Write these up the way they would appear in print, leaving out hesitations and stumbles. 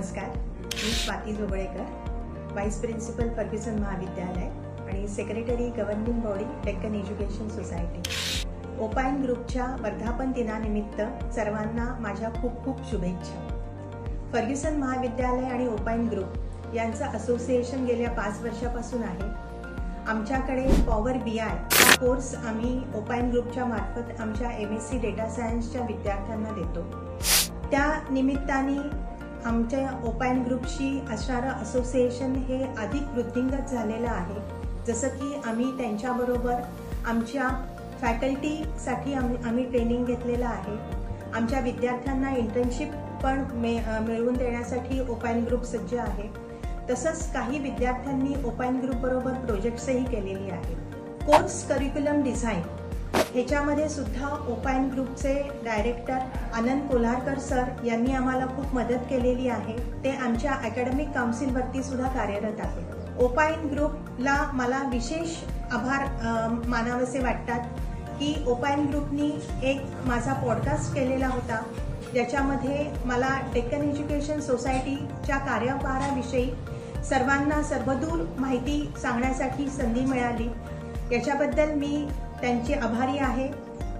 नमस्कार, मी Swati Joglekar, vice principal Fergusson महाविद्यालय आणि secretary governing body Deccan education society. Opine ग्रुपच्या वर्धापन दिनानिमित्त सर्वांना माझ्या खूप खूप शुभेच्छा। फर्ग्युसन महाविद्यालय आणि ओपाइन ग्रुप यांचं असोसिएशन गेल्या 5 वर्षापासून आहे। आमच्याकडे पॉवर BI हा कोर्स आम्ही ओपाइन ग्रुपच्या मार्फत आमच्या MSc डेटा सायन्सच्या विद्यार्थ्यांना देतो। त्या निमित्ताने आमच्या ओपाइन ग्रुपशी असणारं असोसिएशन हे अधिक वृद्धिंगत झालेलं आहे। जसं की आम्ही त्यांच्याबरोबर आमच्या फॅकल्टीसाठी आम्ही ट्रेनिंग घेतलेलं आहे। आमच्या विद्यार्थ्यांना इंटर्नशिप पण मिळवून देण्यासाठी ओपाइन ग्रुप सज्ज आहे। तसंच काही विद्यार्थ्यांनी ओपाइन ग्रुप बरोबर प्रोजेक्ट्सही केलेली आहे। कोर्स करिक्युलम डिझाइन ह्याच्यामध्ये सुद्धा ओपाइन ग्रुपचे डायरेक्टर आनंद कोल्हारकर सर यांनी आम्हाला खूप मदत केलेली आहे। ते आमच्या अकॅडमिक काउन्सिलवरती सुद्धा कार्यरत आहेत। ओपाइन ग्रुपला मला विशेष आभार मानावेसे वाटतात की ओपाइन ग्रुपनी एक माझा पॉडकास्ट केलेला होता, ज्याच्यामध्ये मला डेक्कन एज्युकेशन सोसायटीच्या कार्यभाराविषयी सर्वांना सर्वदूर माहिती सांगण्यासाठी संधी मिळाली। याच्याबद्दल मी त्यांचे आभारी आहे।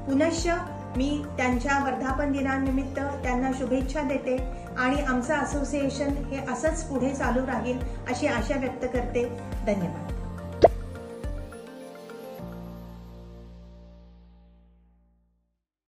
पुनश्च मी त्यांच्या वर्धापन दिनानिमित्त त्यांना शुभेच्छा देते आणि आमचं असोसिएशन हे असंच पुढे चालू राहील अशी आशा व्यक्त करते। धन्यवाद।